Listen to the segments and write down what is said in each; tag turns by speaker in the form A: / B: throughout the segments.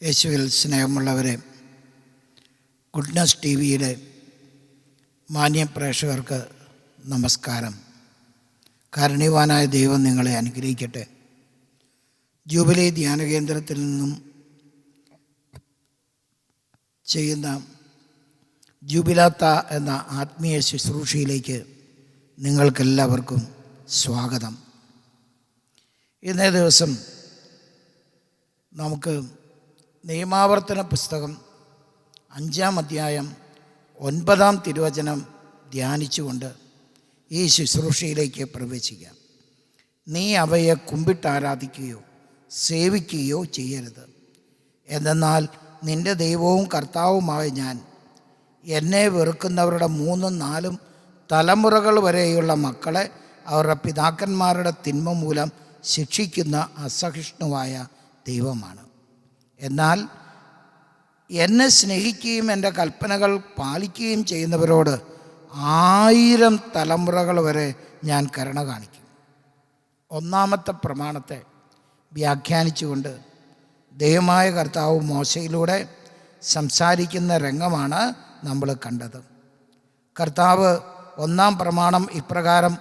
A: യേശുവിൽ സ്നേഹമുള്ളവരെ, goodness T വിയുടെ മാന്യ പ്രേക്ഷകർക്ക് നമസ്കാരം. കാരുണ്യവാനായ ദൈവം നിങ്ങളെ അനുഗ്രഹിക്കട്ടെ. ജൂബിലി ധ്യാന കേന്ദ്രത്തിൽ നിന്നും ചെയ്യുന്ന ജൂബിലാത്ത എന്ന ആത്മീയ ശുശ്രൂഷയിലേക്ക് നിങ്ങൾക്കെല്ലാവർക്കും സ്വാഗതം. ഇന്നേ ദിവസം നമുക്ക് നിയമാവർത്തന പുസ്തകം 5-ാം അധ്യായം 9-ാം തിരുവചനം ധ്യാനിച്ചുകൊണ്ട് ഈ ശുശ്രൂഷയിലേക്ക് പ്രവേശിക്കാം. നീ അവയെ കുമ്പിട്ടാരാധിക്കുകയോ സേവിക്കുകയോ ചെയ്യരുത്. എന്തെന്നാൽ നിൻ്റെ ദൈവവും കർത്താവുമായ ഞാൻ എന്നെ വെറുക്കുന്നവരുടെ 3-4 തലമുറകൾ വരെയുള്ള മക്കളെ അവരുടെ പിതാക്കന്മാരുടെ തിന്മ മൂലം ശിക്ഷിക്കുന്ന അസഹിഷ്ണുവായ ദൈവമാണ്. എന്നാൽ എന്നെ സ്നേഹിക്കുകയും എൻ്റെ കൽപ്പനകൾ പാലിക്കുകയും ചെയ്യുന്നവരോട് 1000 തലമുറകൾ വരെ ഞാൻ കരുണ കാണിക്കും. 1-ാമത്തെ പ്രമാണത്തെ വ്യാഖ്യാനിച്ചുകൊണ്ട് ദൈവമായ കർത്താവ് മോശയിലൂടെ സംസാരിക്കുന്ന രംഗമാണ് നമ്മൾ കണ്ടത്. കർത്താവ് 1-ാം പ്രമാണം ഇപ്രകാരം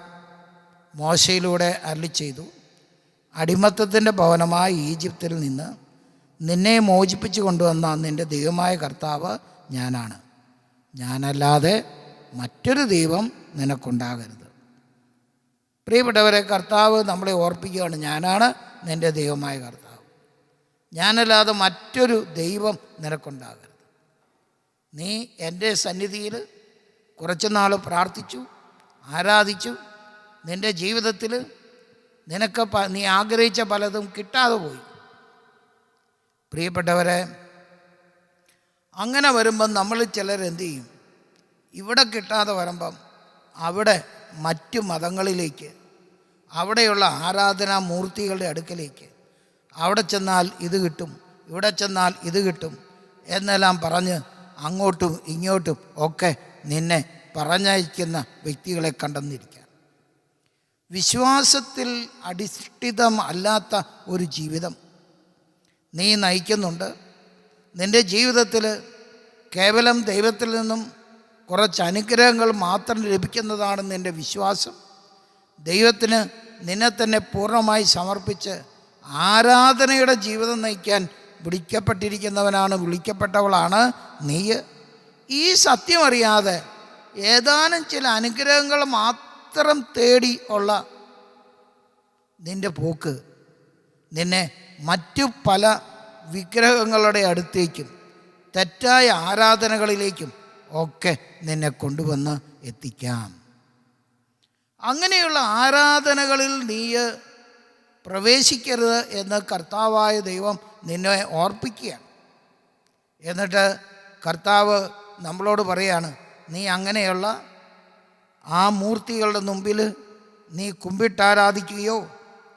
A: മോശയിലൂടെ അരുളിച്ചെയ്തു: അടിമത്തത്തിൻ്റെ ഭവനമായ ഈജിപ്തിൽ നിന്ന് നിന്നെ മോചിപ്പിച്ചു കൊണ്ടുവന്ന നിൻ്റെ ദൈവമായ കർത്താവ് ഞാനാണ്. ഞാനല്ലാതെ മറ്റൊരു ദൈവം നിനക്കുണ്ടാകരുത്. പ്രിയപ്പെട്ടവരെ, കർത്താവ് നമ്മളെ ഓർപ്പിക്കുകയാണ്, ഞാനാണ് നിൻ്റെ ദൈവമായ കർത്താവ്, ഞാനല്ലാതെ മറ്റൊരു ദൈവം നിനക്കുണ്ടാകരുത്. നീ എൻ്റെ സന്നിധിയിൽ കുറച്ച് നാൾ പ്രാർത്ഥിച്ചു, ആരാധിച്ചു, നിൻ്റെ ജീവിതത്തിൽ നിനക്ക് നീ ആഗ്രഹിച്ച പലതും കിട്ടാതെ പോയി. പ്രിയപ്പെട്ടവരെ, അങ്ങനെ വരുമ്പം നമ്മൾ ചിലരെന്ത് ചെയ്യും? ഇവിടെ കിട്ടാതെ വരുമ്പം അവിടെ മറ്റു മതങ്ങളിലേക്ക്, അവിടെയുള്ള ആരാധനാമൂർത്തികളുടെ അടുക്കലേക്ക്, അവിടെ ചെന്നാൽ ഇത് കിട്ടും, ഇവിടെ ചെന്നാൽ ഇത് കിട്ടും എന്നെല്ലാം പറഞ്ഞ് അങ്ങോട്ടും ഇങ്ങോട്ടും ഒക്കെ നിന്നെ പറഞ്ഞയക്കുന്ന വ്യക്തികളെ കണ്ടെന്നിരിക്കാം. വിശ്വാസത്തിൽ അധിഷ്ഠിതം അല്ലാത്ത ഒരു ജീവിതം നീ നയിക്കുന്നുണ്ട്. നിൻ്റെ ജീവിതത്തിൽ കേവലം ദൈവത്തിൽ നിന്നും കുറച്ച് അനുഗ്രഹങ്ങൾ മാത്രം ലഭിക്കുന്നതാണ് നിൻ്റെ വിശ്വാസം. ദൈവത്തിന് നിന്നെ തന്നെ പൂർണ്ണമായി സമർപ്പിച്ച് ആരാധനയുടെ ജീവിതം നയിക്കാൻ വിളിക്കപ്പെട്ടിരിക്കുന്നവനാണ്, വിളിക്കപ്പെട്ടവളാണ് നീ. ഈ സത്യമറിയാതെ ഏതാനും ചില അനുഗ്രഹങ്ങൾ മാത്രം തേടി ഉള്ള നിൻ്റെ പോക്ക് നിന്നെ മറ്റു പല വിഗ്രഹങ്ങളുടെ അടുത്തേക്കും തെറ്റായ ആരാധനകളിലേക്കും ഒക്കെ നിന്നെ കൊണ്ടുവന്ന് എത്തിക്കാം. അങ്ങനെയുള്ള ആരാധനകളിൽ നീ പ്രവേശിക്കരുത് എന്ന് കർത്താവായ ദൈവം നിന്നെ ഓർപ്പിക്കുകയാണ്. എന്നിട്ട് കർത്താവ് നമ്മളോട് പറയാണ്, നീ അങ്ങനെയുള്ള ആ മൂർത്തികളുടെ മുമ്പിൽ നീ കുമ്പിട്ടാരാധിക്കുകയോ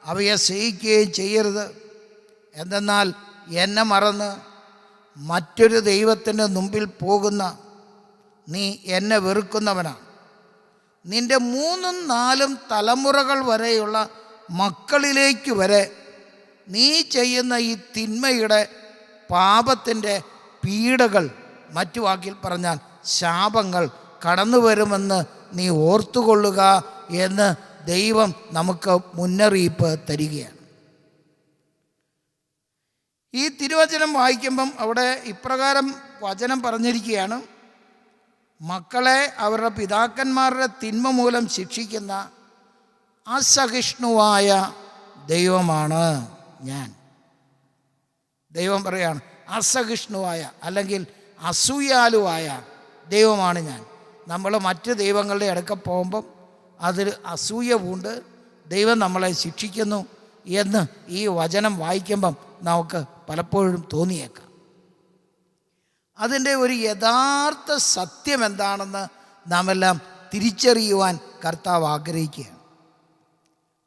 A: അവയെ സേവിക്കുകയും ചെയ്യരുത്. എന്തെന്നാൽ എന്നെ മറന്ന് മറ്റൊരു ദൈവത്തിൻ്റെ മുമ്പിൽ പോകുന്ന നീ എന്നെ വെറുക്കുന്നവനാണ്. നിൻ്റെ 3-4 തലമുറകൾ വരെയുള്ള മക്കളിലേക്ക് വരെ നീ ചെയ്യുന്ന ഈ തിന്മയുടെ പാപത്തിൻ്റെ പീഡകൾ, മറ്റു വാക്കിൽ പറഞ്ഞാൽ ശാപങ്ങൾ കടന്നു വരുമെന്ന് നീ ഓർത്തുകൊള്ളുക എന്ന് ദൈവം നമുക്ക് മുന്നറിയിപ്പ് തരികയാണ്. ഈ തിരുവചനം വായിക്കുമ്പം അവിടെ ഇപ്രകാരം വചനം പറഞ്ഞിരിക്കുകയാണ്: മക്കളെ അവരുടെ പിതാക്കന്മാരുടെ തിന്മ മൂലം ശിക്ഷിക്കുന്ന അസഹിഷ്ണുവായ ദൈവമാണ് ഞാൻ. ദൈവം പറയാണ്, അസഹിഷ്ണുവായ അല്ലെങ്കിൽ അസൂയാലുവായ ദൈവമാണ് ഞാൻ. നമ്മൾ മറ്റ് ദൈവങ്ങളുടെ അടുക്ക പോകുമ്പം അതിൽ അസൂയ പൂണ്ട് ദൈവം നമ്മളെ ശിക്ഷിക്കുന്നു എന്ന് ഈ വചനം വായിക്കുമ്പം നമുക്ക് പലപ്പോഴും തോന്നിയേക്കാം. അതിൻ്റെ ഒരു യഥാർത്ഥ സത്യം എന്താണെന്ന് നാം എല്ലാം തിരിച്ചറിയുവാൻ കർത്താവ് ആഗ്രഹിക്കുകയാണ്.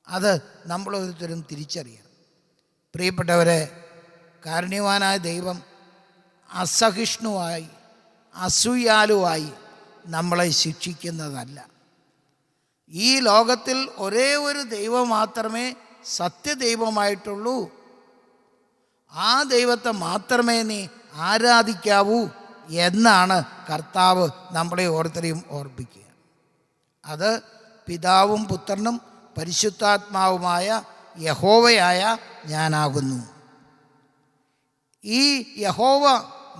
A: അത് നമ്മളോരോരുത്തരും തിരിച്ചറിയണം. പ്രിയപ്പെട്ടവരെ, കാരുണ്യവാനായ ദൈവം അസഹിഷ്ണുവായി അസൂയാലുവായി നമ്മളെ ശിക്ഷിക്കുന്നതല്ല. ഈ ലോകത്തിൽ ഒരേ ഒരു ദൈവം മാത്രമേ സത്യദൈവമായിട്ടുള്ളൂ. ആ ദൈവത്തെ മാത്രമേ നീ ആരാധിക്കാവൂ എന്നാണ് കർത്താവ് നമ്മളെ ഓരോരുത്തരെയും ഓർപ്പിക്കുക. അത് പിതാവും പുത്രനും പരിശുദ്ധാത്മാവുമായ യഹോവയായ ഞാനാകുന്നു. ഈ യഹോവ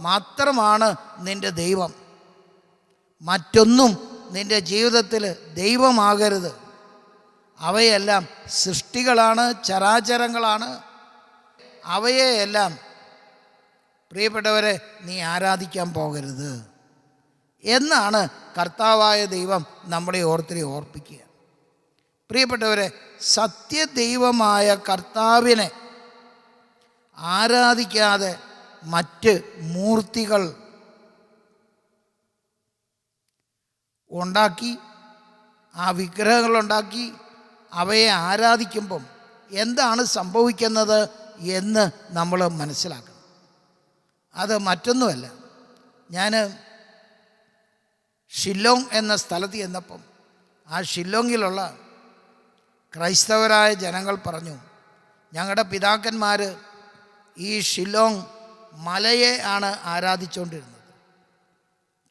A: മാത്രമാണ് നിൻ്റെ ദൈവം. മറ്റൊന്നും നിൻ്റെ ജീവിതത്തിൽ ദൈവമാകരുത്. അവയെല്ലാം സൃഷ്ടികളാണ്, ചരാചരങ്ങളാണ്. അവയെല്ലാം പ്രിയപ്പെട്ടവരെ നീ ആരാധിക്കാൻ പോകരുത് എന്നാണ് കർത്താവായ ദൈവം നമ്മളെ ഓരോരുത്തരെയും ഓർപ്പിക്കുക. പ്രിയപ്പെട്ടവരെ, സത്യദൈവമായ കർത്താവിനെ ആരാധിക്കാതെ മറ്റ് മൂർത്തികൾ ഉണ്ടാക്കി, ആ വിഗ്രഹങ്ങളുണ്ടാക്കി അവയെ ആരാധിക്കുമ്പം എന്താണ് സംഭവിക്കുന്നത് എന്ന് നമ്മൾ മനസ്സിലാക്കണം. അത് മറ്റൊന്നുമല്ല. ഞാൻ ഷില്ലോങ് എന്ന സ്ഥലത്ത് ചെന്നപ്പം ആ ഷില്ലോങ്ങിലുള്ള ക്രൈസ്തവരായ ജനങ്ങൾ പറഞ്ഞു, ഞങ്ങളുടെ പിതാക്കന്മാർ ഈ ഷില്ലോങ് മലയെ ആണ് ആരാധിച്ചുകൊണ്ടിരുന്നത്.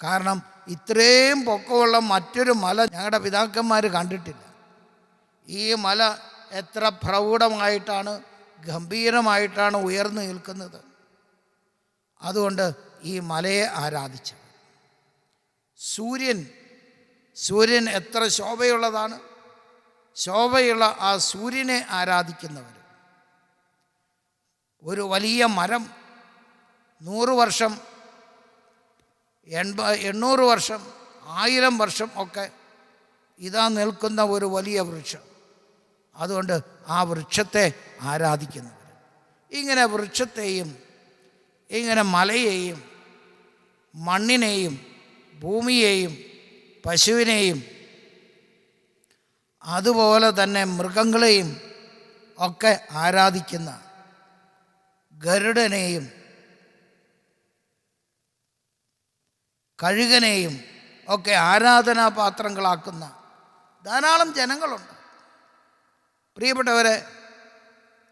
A: കാരണം ഇത്രയും പൊക്കമുള്ള മറ്റൊരു മല ഞങ്ങളുടെ പിതാക്കന്മാർ കണ്ടിട്ടില്ല. ഈ മല എത്ര പ്രൗഢമായിട്ടാണ്, ഗംഭീരമായിട്ടാണ് ഉയർന്നു നിൽക്കുന്നത്. അതുകൊണ്ട് ഈ മലയെ ആരാധിച്ചു. സൂര്യൻ എത്ര ശോഭയുള്ളതാണ്. ശോഭയുള്ള ആ സൂര്യനെ ആരാധിക്കുന്നവർ. ഒരു വലിയ മരം 100 വർഷം, 800 വർഷം, 1000 വർഷം ഒക്കെ ഇതാ നിൽക്കുന്ന ഒരു വലിയ വൃക്ഷം. അതുകൊണ്ട് ആ വൃക്ഷത്തെ ആരാധിക്കുന്നവർ. ഇങ്ങനെ വൃക്ഷത്തെയും ഇങ്ങനെ മലയെയും മണ്ണിനെയും ഭൂമിയെയും പശുവിനെയും അതുപോലെ തന്നെ മൃഗങ്ങളെയും ഒക്കെ ആരാധിക്കുന്ന, ഗരുഡനെയും കഴുകനെയും ഒക്കെ ആരാധനാപാത്രങ്ങളാക്കുന്ന ധാരാളം ജനങ്ങളുണ്ട്. പ്രിയപ്പെട്ടവരെ,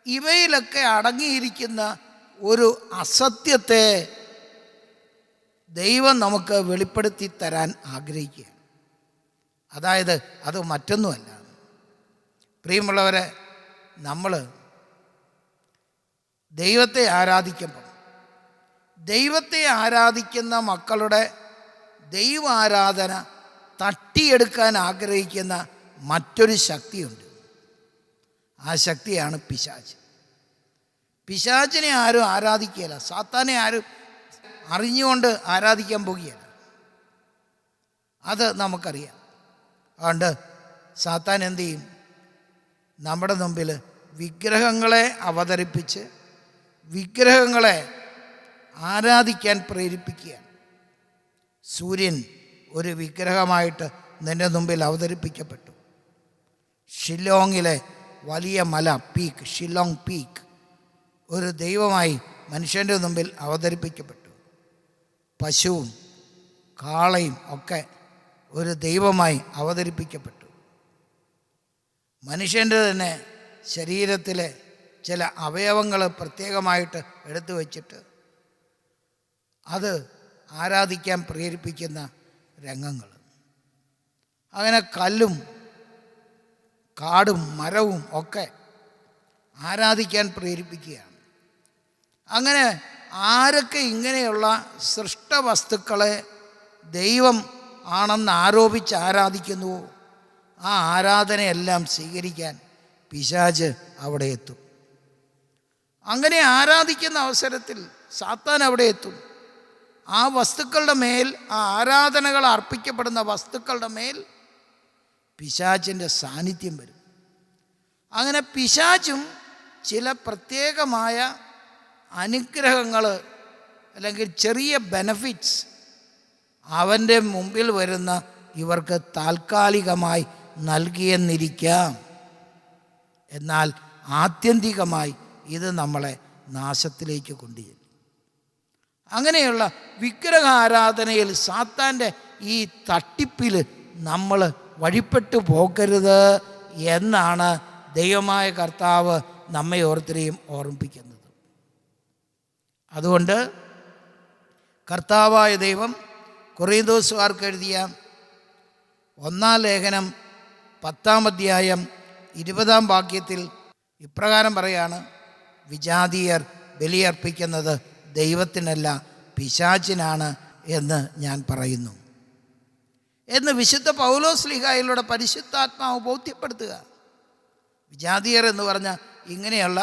A: ഇവയിലൊക്കെ അടങ്ങിയിരിക്കുന്ന ഒരു അസത്യത്തെ ദൈവം നമുക്ക് വെളിപ്പെടുത്തി തരാൻ ആഗ്രഹിക്കുക. അതായത് അത് മറ്റൊന്നുമല്ല. പ്രിയമുള്ളവരെ, നമ്മൾ ദൈവത്തെ ആരാധിക്കുമ്പോൾ ദൈവത്തെ ആരാധിക്കുന്ന മക്കളുടെ ദൈവാരാധന തട്ടിയെടുക്കാൻ ആഗ്രഹിക്കുന്ന മറ്റൊരു ശക്തിയുണ്ട്. ആ ശക്തിയാണ് പിശാച്. പിശാചിനെ ആരും ആരാധിക്കുകയില്ല. സാത്താനെ ആരും അറിഞ്ഞുകൊണ്ട് ആരാധിക്കാൻ പോകുകയില്ല. അത് നമുക്കറിയാം. അതുകൊണ്ട് സാത്താൻ എന്തു ചെയ്യും? നമ്മുടെ മുമ്പിൽ വിഗ്രഹങ്ങളെ അവതരിപ്പിച്ച് വിഗ്രഹങ്ങളെ ആരാധിക്കാൻ പ്രേരിപ്പിക്കുകയാണ്. സൂര്യൻ ഒരു വിഗ്രഹമായിട്ട് നിൻ്റെ മുമ്പിൽ അവതരിപ്പിക്കപ്പെട്ടു. ഷില്ലോങ്ങിലെ വലിയ മല പീക്ക്, ഷില്ലോങ് പീക്ക്, ഒരു ദൈവമായി മനുഷ്യൻ്റെ മുമ്പിൽ അവതരിപ്പിക്കപ്പെട്ടു. പശുവും കാളയും ഒക്കെ ഒരു ദൈവമായി അവതരിപ്പിക്കപ്പെട്ടു. മനുഷ്യൻ്റെ തന്നെ ശരീരത്തിലെ ചില അവയവങ്ങൾ പ്രത്യേകമായിട്ട് എടുത്തു വച്ചിട്ട് അത് ആരാധിക്കാൻ പ്രേരിപ്പിക്കുന്ന രംഗങ്ങൾ. അങ്ങനെ കല്ലും കാടും മരവും ഒക്കെ ആരാധിക്കാൻ പ്രേരിപ്പിക്കുകയാണ്. അങ്ങനെ ആരൊക്കെ ഇങ്ങനെയുള്ള സൃഷ്ടവസ്തുക്കളെ ദൈവം ആണെന്ന് ആരോപിച്ച് ആരാധിക്കുന്നുവോ ആ ആരാധനയെല്ലാം സ്വീകരിക്കാൻ പിശാച് അവിടെ എത്തും. അങ്ങനെ ആരാധിക്കുന്ന അവസരത്തിൽ സാത്താൻ അവിടെ എത്തും. ആ വസ്തുക്കളുടെ മേൽ, ആ ആരാധനകൾ അർപ്പിക്കപ്പെടുന്ന വസ്തുക്കളുടെ മേൽ പിശാചിൻ്റെ സാന്നിധ്യം വരും. അങ്ങനെ പിശാചും ചില പ്രത്യേകമായ അനുഗ്രഹങ്ങൾ അല്ലെങ്കിൽ ചെറിയ ബെനഫിറ്റ്സ് അവൻ്റെ മുമ്പിൽ വരുന്ന ഇവർക്ക് താൽക്കാലികമായി നൽകിയെന്നിരിക്കാം. എന്നാൽ ആത്യന്തികമായി ഇത് നമ്മളെ നാശത്തിലേക്ക് കൊണ്ടുചെല്ലും. അങ്ങനെയുള്ള വിഗ്രഹാരാധനയിൽ സാത്താൻ്റെ ഈ തട്ടിപ്പിൽ നമ്മൾ വഴിപ്പെട്ടു പോകരുത് എന്നാണ് ദൈവമായ കർത്താവ് നമ്മെ ഓരോരുത്തരെയും ഓർമ്മിപ്പിക്കുന്നത്. അതുകൊണ്ട് കർത്താവായ ദൈവം കൊറിന്തോസുകാർക്ക് എഴുതിയ 1 ലേഖനം 10 അധ്യായം 20 വാക്യത്തിൽ ഇപ്രകാരം പറയാണ്: വിജാതീയർ ബലിയർപ്പിക്കുന്നത് ദൈവത്തിനല്ല പിശാചിനാണ് എന്ന് ഞാൻ പറയുന്നു എന്ന് വിശുദ്ധ പൗലോസ്ലീഹായിലൂടെ പരിശുദ്ധാത്മാവ് ബോധ്യപ്പെടുത്തുക. വിജാതീയർ എന്ന് പറഞ്ഞാൽ ഇങ്ങനെയുള്ള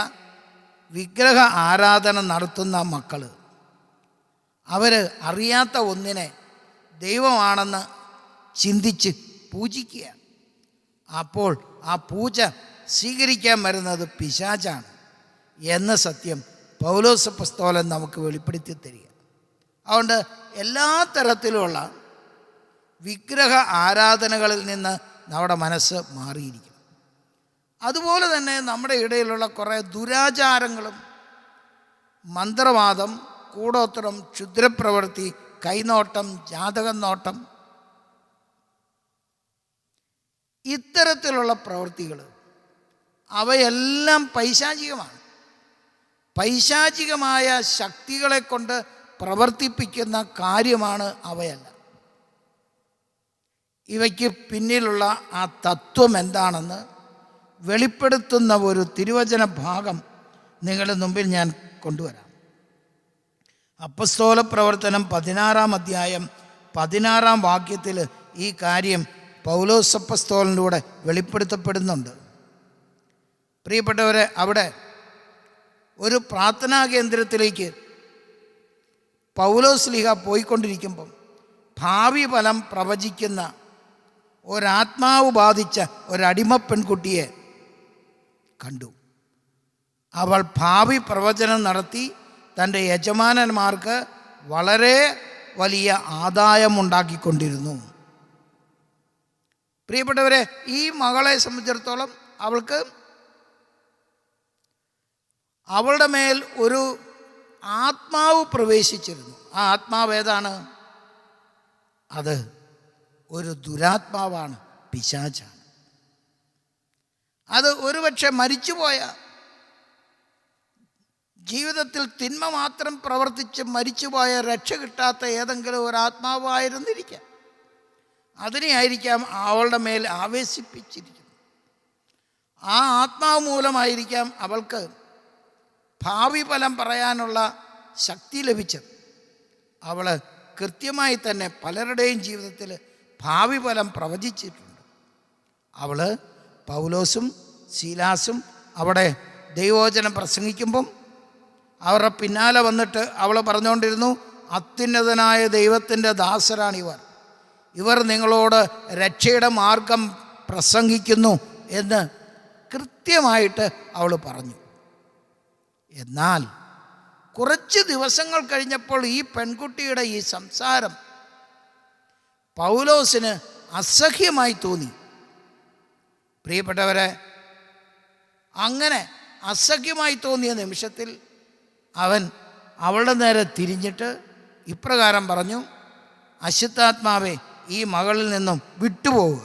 A: വിഗ്രഹ ആരാധന നടത്തുന്ന മക്കൾ, അവർ അറിയാത്ത ഒന്നിനെ ദൈവമാണെന്ന് ചിന്തിച്ച് പൂജിക്കുക. അപ്പോൾ ആ പൂജ സ്വീകരിക്കാൻ വരുന്നത് പിശാചാണ് എന്ന സത്യം പൗലോസ് അപ്പോസ്തലൻ നമുക്ക് വെളിപ്പെടുത്തി തരിക. അതുകൊണ്ട് എല്ലാ തരത്തിലുള്ള വിഗ്രഹ ആരാധനകളിൽ നിന്ന് നമ്മുടെ മനസ്സ് മാറിയിരിക്കണം. അതുപോലെ തന്നെ നമ്മുടെ ഇടയിലുള്ള കുറേ ദുരാചാരങ്ങളും, മന്ത്രവാദം, കൂടോത്രം, ക്ഷുദ്രപ്രവൃത്തി, കൈനോട്ടം, ജാതകം നോട്ടം, ഇത്തരത്തിലുള്ള പ്രവൃത്തികൾ അവയെല്ലാം പൈശാചികമാണ്. പൈശാചികമായ ശക്തികളെ കൊണ്ട് പ്രവർത്തിപ്പിക്കുന്ന കാര്യമാണ് അവയല്ല. ഇവയ്ക്ക് പിന്നിലുള്ള ആ തത്വം എന്താണെന്ന് വെളിപ്പെടുത്തുന്ന ഒരു തിരുവചന ഭാഗം നിങ്ങളുടെ മുമ്പിൽ ഞാൻ കൊണ്ടുവരാം. അപ്പസ്തോല പ്രവർത്തനം 16 അധ്യായം 16 വാക്യത്തിൽ ഈ കാര്യം പൗലോസ് അപ്പസ്തോലനിലൂടെ വെളിപ്പെടുത്തപ്പെടുന്നുണ്ട്. പ്രിയപ്പെട്ടവരെ, അവിടെ ഒരു പ്രാർത്ഥനാ കേന്ദ്രത്തിലേക്ക് പൗലോസ്ലീഹ പോയിക്കൊണ്ടിരിക്കുമ്പം ഭാവി ഫലം പ്രവചിക്കുന്ന ഒരാത്മാവ് ബാധിച്ച ഒരടിമ പെൺകുട്ടിയെ കണ്ടു. അവൾ ഭാവി പ്രവചനം നടത്തി തൻ്റെ യജമാനന്മാർക്ക് വളരെ വലിയ ആദായമുണ്ടാക്കിക്കൊണ്ടിരുന്നു. പ്രിയപ്പെട്ടവരെ, ഈ മകളെ സംബന്ധിച്ചിടത്തോളം അവളുടെ മേൽ ഒരു ആത്മാവ് പ്രവേശിച്ചിരുന്നു. ആ ആത്മാവ് ഏതാണ്? അത് ഒരു ദുരാത്മാവാണ്, പിശാചാണ്. അത് ഒരുപക്ഷെ മരിച്ചുപോയ, ജീവിതത്തിൽ തിന്മ മാത്രം പ്രവർത്തിച്ച് മരിച്ചുപോയ, രക്ഷ കിട്ടാത്ത ഏതെങ്കിലും ഒരു ആത്മാവായിരുന്നിരിക്കാം. അതിനെയായിരിക്കാം അവളുടെ മേൽ ആവേശിപ്പിച്ചിരിക്കുന്നത്. ആ ആത്മാവ് മൂലമായിരിക്കാം അവൾക്ക് ഭാവി ഫലം പറയാനുള്ള ശക്തി ലഭിച്ചത്. അവൾ കൃത്യമായി തന്നെ പലരുടെയും ജീവിതത്തിൽ ഭാവി ഫലം പ്രവചിച്ചിട്ടുണ്ട്. അവൾ പൗലോസും ശീലാസും അവിടെ ദൈവവചനം പ്രസംഗിക്കുമ്പം അവരുടെ പിന്നാലെ വന്നിട്ട് അവൾ പറഞ്ഞുകൊണ്ടിരുന്നു: അത്യുന്നതനായ ദൈവത്തിൻ്റെ ദാസരാണിവർ, ഇവർ നിങ്ങളോട് രക്ഷയുടെ മാർഗം പ്രസംഗിക്കുന്നു എന്ന് കൃത്യമായിട്ട് അവൾ പറഞ്ഞു. എന്നാൽ കുറച്ച് ദിവസങ്ങൾ കഴിഞ്ഞപ്പോൾ ഈ പെൺകുട്ടിയുടെ ഈ സംസാരം പൗലോസിന് അസഹ്യമായി തോന്നി. പ്രിയപ്പെട്ടവരെ, അങ്ങനെ അസഹ്യമായി തോന്നിയ നിമിഷത്തിൽ അവൻ അവളുടെ നേരെ തിരിഞ്ഞിട്ട് ഇപ്രകാരം പറഞ്ഞു: അശുദ്ധാത്മാവേ, ഈ മകളിൽ നിന്നും വിട്ടുപോവുക.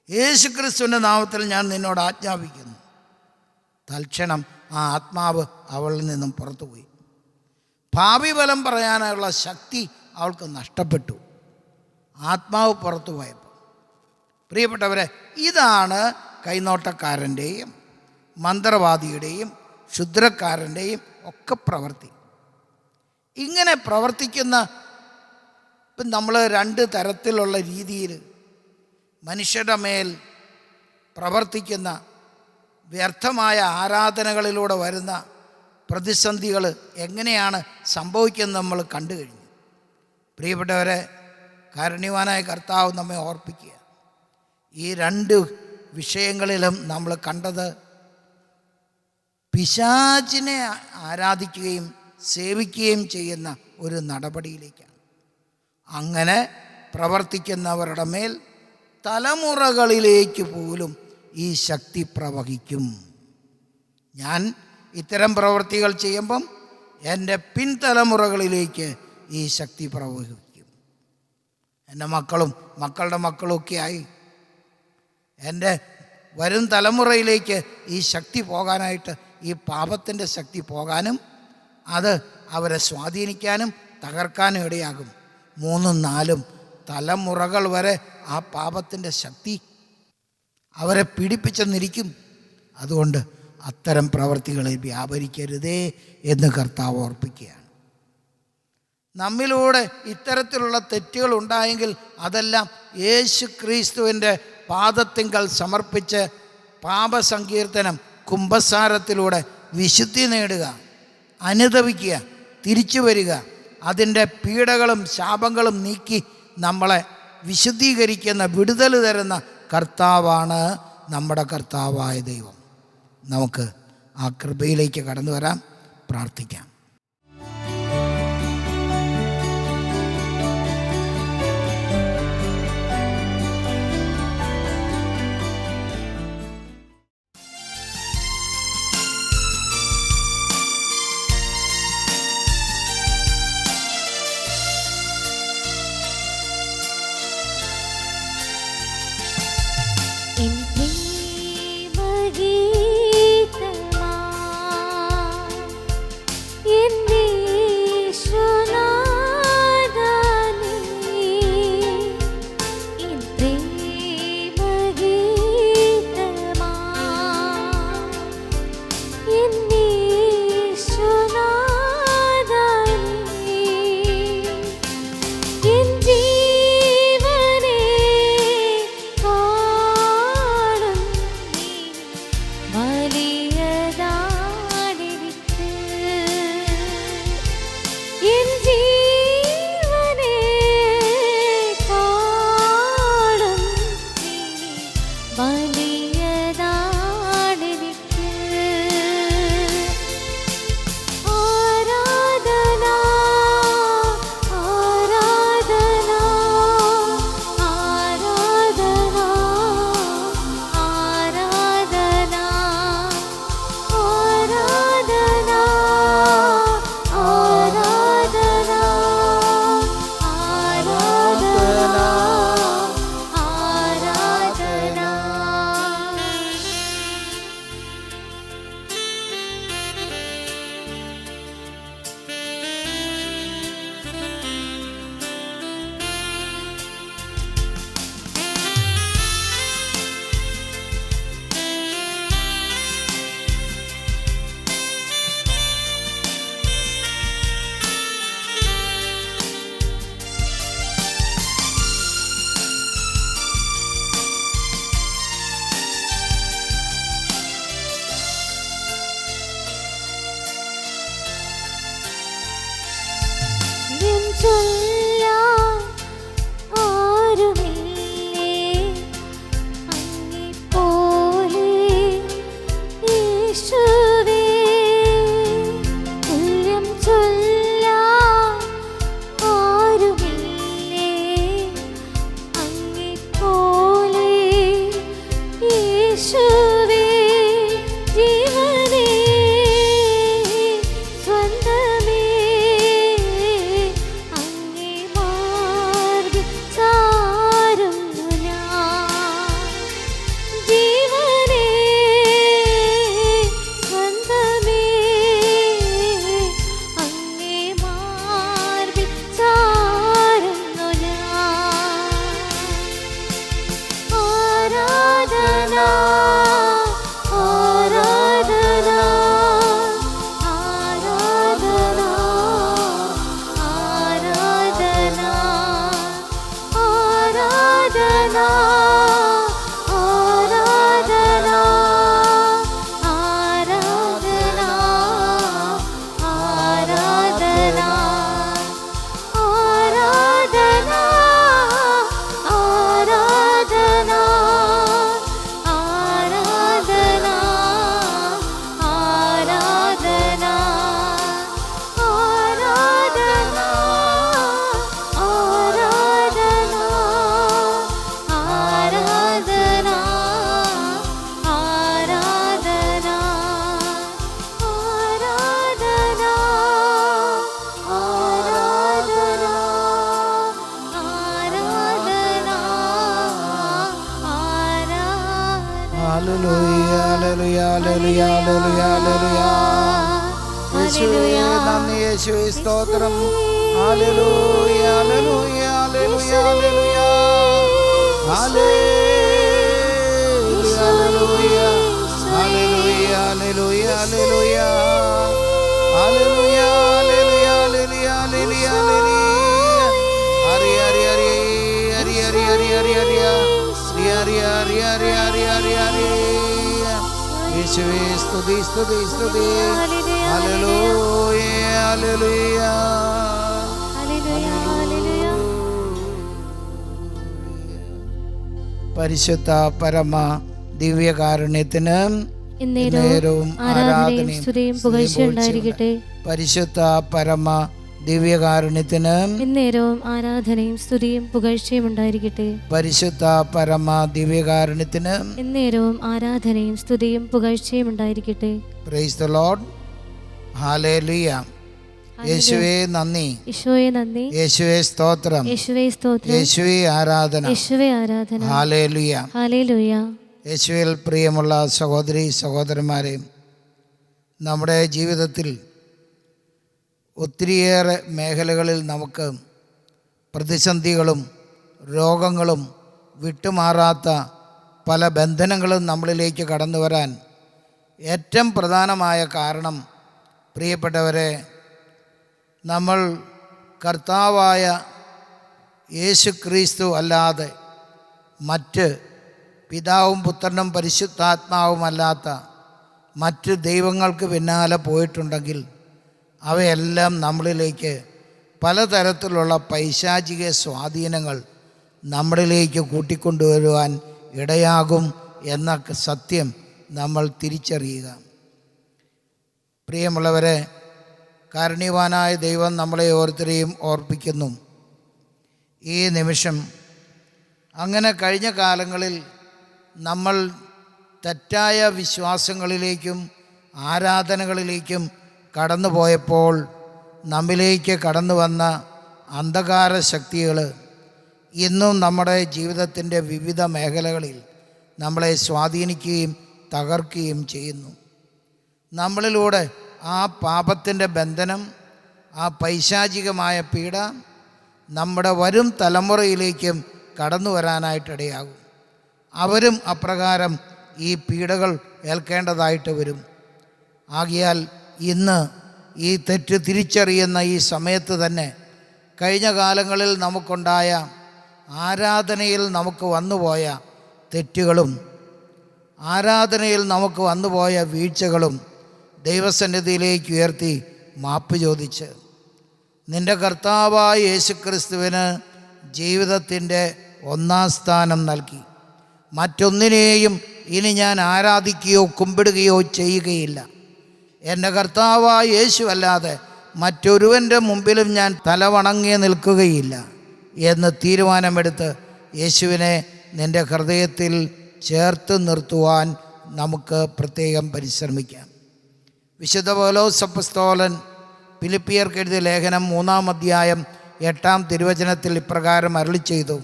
A: യേശുക്രിസ്തുവിൻ്റെ നാമത്തിൽ ഞാൻ നിന്നോട് ആജ്ഞാപിക്കുന്നു. തൽക്ഷണം ആ ആത്മാവ് അവളിൽ നിന്നും പുറത്തുപോയി. ഭാവി ഫലം പറയാനുള്ള ശക്തി അവൾക്ക് നഷ്ടപ്പെട്ടു, ആത്മാവ് പുറത്തു പോയപ്പോൾ. പ്രിയപ്പെട്ടവരെ, ഇതാണ് കൈനോട്ടക്കാരൻ്റെയും മന്ത്രവാദിയുടെയും ക്ഷുദ്രക്കാരൻ്റെയും ഒക്കെ പ്രവൃത്തി. ഇങ്ങനെ പ്രവർത്തിക്കുന്ന, ഇപ്പം നമ്മൾ 2 തരത്തിലുള്ള രീതിയിൽ മനുഷ്യരുടെ മേൽ പ്രവർത്തിക്കുന്ന വ്യർത്ഥമായ ആരാധനകളിലൂടെ വരുന്ന പ്രതിസന്ധികൾ എങ്ങനെയാണ് സംഭവിക്കുന്നത് നമ്മൾ കണ്ടു കഴിഞ്ഞു. പ്രിയപ്പെട്ടവരെ, കാരുണ്യവാനായ കർത്താവ് നമ്മെ ഓർപ്പിക്കുക. ഈ 2 വിഷയങ്ങളിലും നമ്മൾ കണ്ടത് പിശാചിനെ ആരാധിക്കുകയും സേവിക്കുകയും ചെയ്യുന്ന ഒരു നടപടിയിലേക്കാണ്. അങ്ങനെ പ്രവർത്തിക്കുന്നവരുടെ മേൽ തലമുറകളിലേക്ക് പോലും ഈ ശക്തി പ്രവഹിക്കും. ഞാൻ ഇത്തരം പ്രവൃത്തികൾ ചെയ്യുമ്പം എൻ്റെ പിൻതലമുറകളിലേക്ക് ഈ ശക്തി പ്രവഹിക്കും. എൻ്റെ മക്കളും മക്കളുടെ മക്കളുമൊക്കെയായി എൻ്റെ വരും തലമുറയിലേക്ക് ഈ ശക്തി പോകാനായിട്ട്, ഈ പാപത്തിൻ്റെ ശക്തി പോകാനും അത് അവരെ സ്വാധീനിക്കാനും തകർക്കാനും ഇടയാകും. 3, 4 തലമുറകൾ വരെ ആ പാപത്തിൻ്റെ ശക്തി അവരെ പീഡിപ്പിച്ചെന്നിരിക്കും. അതുകൊണ്ട് അത്തരം പ്രവൃത്തികളിൽ വ്യാപരിക്കരുതേ എന്ന് കർത്താവ് ഓർപ്പിക്കുകയാണ്. നമ്മിലൂടെ ഇത്തരത്തിലുള്ള തെറ്റുകൾ ഉണ്ടായെങ്കിൽ അതെല്ലാം യേശു ക്രിസ്തുവിൻ്റെ പാദത്തിങ്കൽ സമർപ്പിച്ച് പാപസങ്കീർത്തനം കുമ്പസാരത്തിലൂടെ വിശുദ്ധി നേടുക, അനുതപിക്കുക, തിരിച്ചു വരിക, അതിൻ്റെ പീഡകളും ശാപങ്ങളും നീക്കി നമ്മളെ വിശുദ്ധീകരിക്കുന്ന, വിടുതൽ തരുന്ന കർത്താവാണ് നമ്മുടെ കർത്താവായ ദൈവം. നമുക്ക് ആ കൃപയിലേക്ക് കടന്നു വരാം, പ്രാർത്ഥിക്കാം.
B: Hallelujah, hallelujah, hallelujah, hallelujah, hallelujah.
A: യേശുവേ നന്ദി, യേശുവേ സ്തോത്രം. ഹല്ലേലൂയ ഹല്ലേലൂയ ഹല്ലേലൂയ ഹല്ലേലൂയ ഹല്ലേലൂയ ഹല്ലേലൂയ ഹല്ലേലൂയ ഹല്ലേലൂയ ഹല്ലേലൂയ ഹല്ലേലൂയ ഹല്ലേലൂയ ഹരി ഹരി ഹരി ഹരി ഹരി ഹരി ഹരി ഹരി ഹരി ഹരി ഹരി ഹരി ഹരി ഹരി. യേശുവേ സ്തുതി സ്തുതി സ്തുതി. Hallelujah hallelujah. പരിശുദ്ധ പരമ ദിവ്യകാരുണ്യത്തിന് നേരവും ആരാധനയും
B: പുകഴ്ചയുണ്ടായിരിക്കട്ടെ.
A: പരിശുദ്ധ പരമ ദിവ്യകാരുണ്യത്തിന്
B: നേരവും ആരാധനയും സ്തുതിയും പുകഴ്ചയും ഉണ്ടായിരിക്കട്ടെ.
A: പരിശുദ്ധ പരമ ദിവ്യകാരുണ്യത്തിന്
B: നേരവും ആരാധനയും സ്തുതിയും പുകഴ്ചയും ഉണ്ടായിരിക്കട്ടെ.
A: Praise the Lord. ഹല്ലേലൂയ. യേശുവേ നന്ദി,
B: യേശുവേ നന്ദി,
A: യേശുവേ സ്തോത്രം,
B: യേശുവേ സ്തോത്രം,
A: യേശുവേ ആരാധന,
B: യേശുവേ ആരാധന.
A: Hallelujah
B: hallelujah.
A: യേശുവിൽ പ്രിയമുള്ള സഹോദരി സഹോദരന്മാരെ, നമ്മുടെ ജീവിതത്തിൽ ഒത്തിരിയേറെ മേഖലകളിൽ നമുക്ക് പ്രതിസന്ധികളും രോഗങ്ങളും വിട്ടുമാറാത്ത പല ബന്ധനങ്ങളും നമ്മളിലേക്ക് കടന്നു വരാൻ ഏറ്റവും പ്രധാനമായ കാരണം, പ്രിയപ്പെട്ടവരെ, നമ്മൾ കർത്താവായ യേശു ക്രിസ്തു അല്ലാതെ മറ്റ് പിതാവും പുത്രനും പരിശുദ്ധാത്മാവുമല്ലാത്ത മറ്റ് ദൈവങ്ങൾക്ക് പിന്നാലെ പോയിട്ടുണ്ടെങ്കിൽ അവയെല്ലാം നമ്മളിലേക്ക് പലതരത്തിലുള്ള പൈശാചിക സ്വാധീനങ്ങൾ നമ്മളിലേക്ക് കൂട്ടിക്കൊണ്ടുവരുവാൻ ഇടയാകും എന്ന സത്യം നമ്മൾ തിരിച്ചറിയുക. പ്രിയമുള്ളവരെ, കാരുണ്യവാനായ ദൈവം നമ്മളെ ഓരോരുത്തരെയും ഓർപ്പിക്കുന്നു. ഈ നിമിഷം അങ്ങനെ കഴിഞ്ഞ കാലങ്ങളിൽ നമ്മൾ തെറ്റായ വിശ്വാസങ്ങളിലേക്കും ആരാധനകളിലേക്കും കടന്നു പോയപ്പോൾ നമ്മിലേക്ക് കടന്നു വന്ന അന്ധകാര ശക്തികൾ ഇന്നും നമ്മുടെ ജീവിതത്തിൻ്റെ വിവിധ മേഖലകളിൽ നമ്മളെ സ്വാധീനിക്കുകയും തകർക്കുകയും ചെയ്യുന്നു. നമ്മളിലൂടെ ആ പാപത്തിൻ്റെ ബന്ധനം, ആ പൈശാചികമായ പീഡ നമ്മുടെ വരും തലമുറയിലേക്കും കടന്നു വരാനായിട്ടിടയാകും. അവരും അപ്രകാരം ഈ പീഡകൾ ഏൽക്കേണ്ടതായിട്ട് വരും. ആകയാൽ ഇന്ന് ഈ തെറ്റ് തിരിച്ചറിയുന്ന ഈ സമയത്ത് തന്നെ കഴിഞ്ഞ കാലങ്ങളിൽ നമുക്കുണ്ടായ ആരാധനയിൽ നമുക്ക് വന്നുപോയ തെറ്റുകളും ആരാധനയിൽ നമുക്ക് വന്നുപോയ വീഴ്ചകളും ദൈവസന്നിധിയിലേക്ക് ഉയർത്തി മാപ്പ് ചോദിച്ച് നിൻ്റെ കർത്താവായ യേശുക്രിസ്തുവിന് ജീവിതത്തിൻ്റെ ഒന്നാം സ്ഥാനം നൽകി മറ്റൊന്നിനെയും ഇനി ഞാൻ ആരാധിക്കുകയോ കുമ്പിടുകയോ ചെയ്യുകയില്ല, എൻ്റെ കർത്താവായ യേശു അല്ലാതെ മറ്റൊരുവൻ്റെ മുമ്പിലും ഞാൻ തലവണങ്ങി നിൽക്കുകയില്ല എന്ന് തീരുമാനമെടുത്ത് യേശുവിനെ നിൻ്റെ ഹൃദയത്തിൽ ചേർത്ത് നിർത്തുവാൻ നമുക്ക് പ്രത്യേകം പരിശ്രമിക്കാം. വിശുദ്ധ പൗലോസ് അപ്പോസ്തലൻ ഫിലിപ്പിയർക്ക് എഴുതിയ ലേഖനം 3-ാം അധ്യായം 8-ാം തിരുവചനത്തിൽ ഇപ്രകാരം അരുളിച്ചെയ്തു: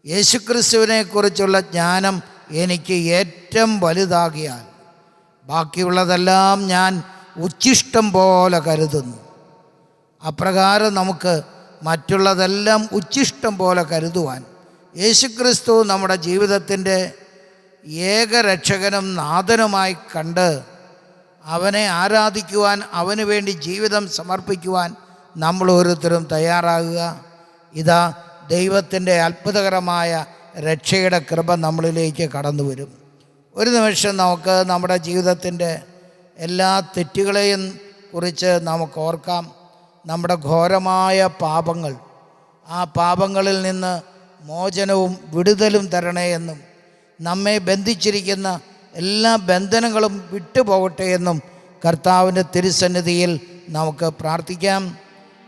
A: യേശുക്രിസ്തുവിനെക്കുറിച്ചുള്ള ജ്ഞാനം എനിക്ക് ഏറ്റവും വലുതാകിയാൽ ബാക്കിയുള്ളതെല്ലാം ഞാൻ ഉച്ഛിഷ്ടം പോലെ കരുതുന്നു. അപ്രകാരം നമുക്ക് മറ്റുള്ളതെല്ലാം ഉച്ഛിഷ്ടം പോലെ കരുതുവാൻ യേശുക്രിസ്തു നമ്മുടെ ജീവിതത്തിൻ്റെ ഏകരക്ഷകനും നാഥനുമായി കണ്ട് അവനെ ആരാധിക്കുവാൻ, അവന് വേണ്ടി ജീവിതം സമർപ്പിക്കുവാൻ നമ്മൾ ഓരോരുത്തരും തയ്യാറാകുക. ഇതാ ദൈവത്തിൻ്റെ അത്ഭുതകരമായ രക്ഷയുടെ കൃപ നമ്മളിലേക്ക് കടന്നു വരും. ഒരു നിമിഷം നമുക്ക് നമ്മുടെ ജീവിതത്തിൻ്റെ എല്ലാ തെറ്റുകളെയും കുറിച്ച് നമുക്ക് ഓർക്കാം. നമ്മുടെ ഘോരമായ പാപങ്ങൾ, ആ പാപങ്ങളിൽ നിന്ന് മോചനവും വിടുതലും തരണേ എന്നും നമ്മെ ബന്ധിച്ചിരിക്കുന്ന എല്ലാ ബന്ധനങ്ങളും വിട്ടുപോകട്ടെ എന്നും കർത്താവിൻ്റെ തിരുസന്നിധിയിൽ നമുക്ക് പ്രാർത്ഥിക്കാം.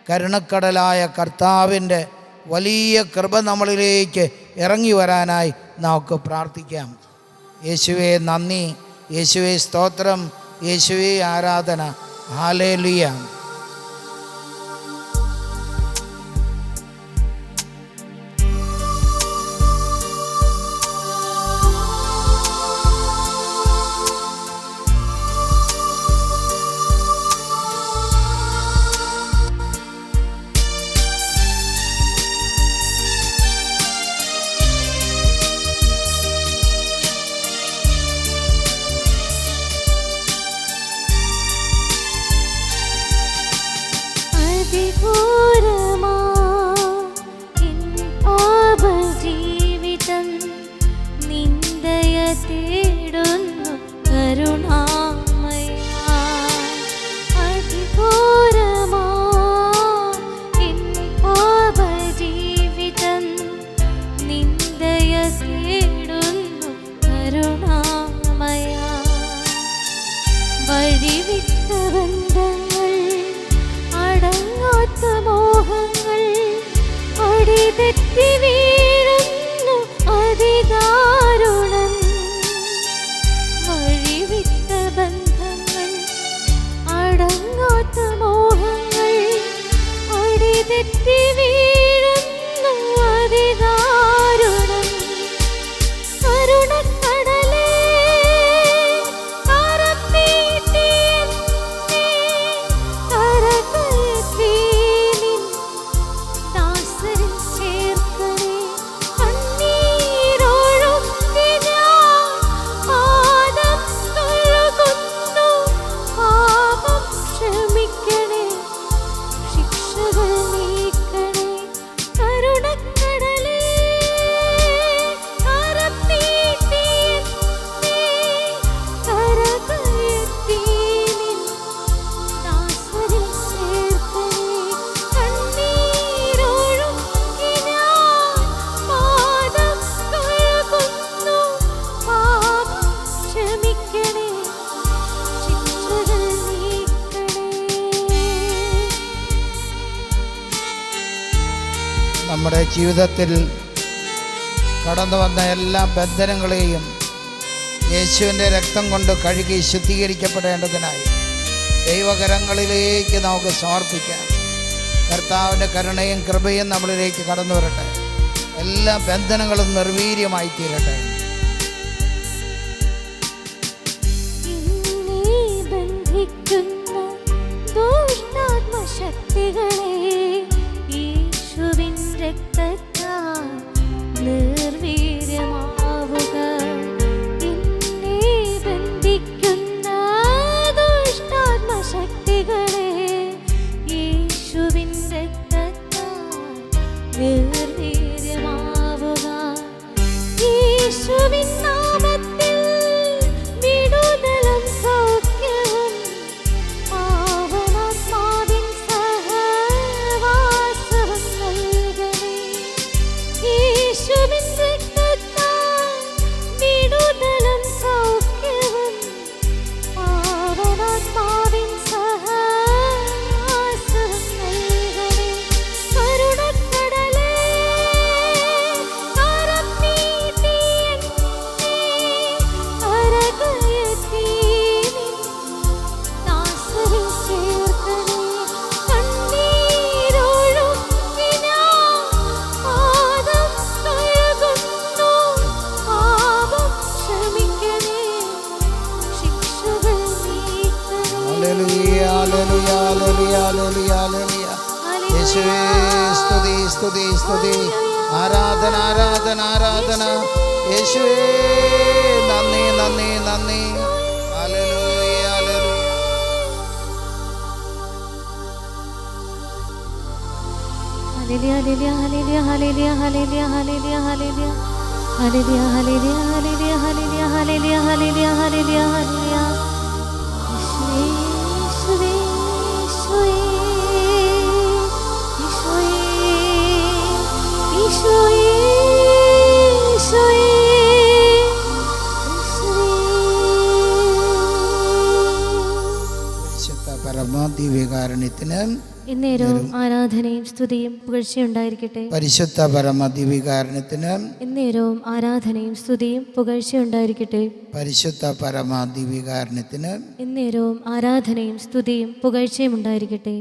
A: കരുണക്കടലായ കർത്താവിൻ്റെ വലിയ കൃപ നമ്മളിലേക്ക് ഇറങ്ങി വരാനായി നമുക്ക് പ്രാർത്ഥിക്കാം. യേശുവേ നന്ദി, യേശുവേ സ്തോത്രം, യേശുവേ ആരാധന. ഹല്ലേലൂയ. ജീവിതത്തിൽ കടന്നു വന്ന എല്ലാ ബന്ധനങ്ങളെയും യേശുവിൻ്റെ രക്തം കൊണ്ട് കഴുകി ശുദ്ധീകരിക്കപ്പെടേണ്ടതിനായി ദൈവകരങ്ങളിലേക്ക് നമുക്ക് സമർപ്പിക്കാം. കർത്താവിൻ്റെ കരുണയും കൃപയും നമ്മളിലേക്ക് കടന്നു വരട്ടെ. എല്ലാ ബന്ധനങ്ങളും നിർവീര്യമായി തീരട്ടെ.
B: ശക്തികളെ യേശുവിൻ രക്തത്താൽ നിർവീര്യമാവുക. എന്നെ ബന്ധിക്കുന്ന ദുഷ്ടാത്മശക്തികളെ യേശുവിൻ രക്തത്താൽ നിർവീര്യമാവുക. യേശുവിൻ നാമത്തിൽ വിടുതലും സൗഖ്യവും പാവനാത്മാവിൻ സഹവാസവും നൽകണേ. യേശുവിൻ രക്തത്താൽ വിടുതലും സൗഖ്യവും പാവനാത്മാവിൻ സഹവാസവും നൽകണേ. കരുണക്കടലേ കരം നീട്ടി എന്നെ കരകയറ്റി നിൻ ദാസരിൽ ചേർക്കണേ. കണ്ണീരൊഴുക്കി ഞാൻ പാദം കഴുകുന്നു. പാപം ക്ഷമിക്കണേ, ശിക്ഷകൾ നീക്കണേ.
A: ഹല്ലേലൂയ, ഹല്ലേലൂയ, ഹല്ലേലൂയ, ഹല്ലേലൂയ, ഹല്ലേലൂയ. യേശുവേ സ്തുതി, സ്തുതി, സ്തുതി. ആരാധന, ആരാധന, ആരാധന. യേശുവേ നന്ദി, നന്ദി, നന്ദി. ഹല്ലേലൂയ, ഹല്ലേലൂയ.
B: ഹല്ലേലൂയ, ഹല്ലേലൂയ, ഹല്ലേലൂയ, ഹല്ലേലൂയ, ഹല്ലേലൂയ, ഹല്ലേലൂയ, ഹല്ലേലൂയ, ഹല്ലേലൂയ, ഹല്ലേലൂയ, ഹല്ലേലൂയ, ഹല്ലേലൂയ, ഹല്ലേലൂയ, ഹല്ലേലൂയ, ഹല്ലേലൂയ. യേശുവേ, യേശുവേ, യേശുവേ, യേശുവേ, യേശുവേ,
A: പരിശുദ്ധ പരമദിവ്യകാരുണ്യത്തിന്
B: എന്നേരവും ആരാധനയും സ്തുതിയും പുകഴ്ചയുണ്ടായിരിക്കട്ടെ.
A: പരിശുദ്ധ പരമദിവ്യകാരുണ്യത്തിന്
B: എന്നേരവും ആരാധനയും സ്തുതിയും പുകഴ്ചയുണ്ടായിരിക്കട്ടെ.
A: പരിശുദ്ധ പരമദിവ്യകാരുണ്യത്തിന്
B: എന്നേരവും ആരാധനയും സ്തുതിയും പുകഴ്ചയും ഉണ്ടായിരിക്കട്ടെ.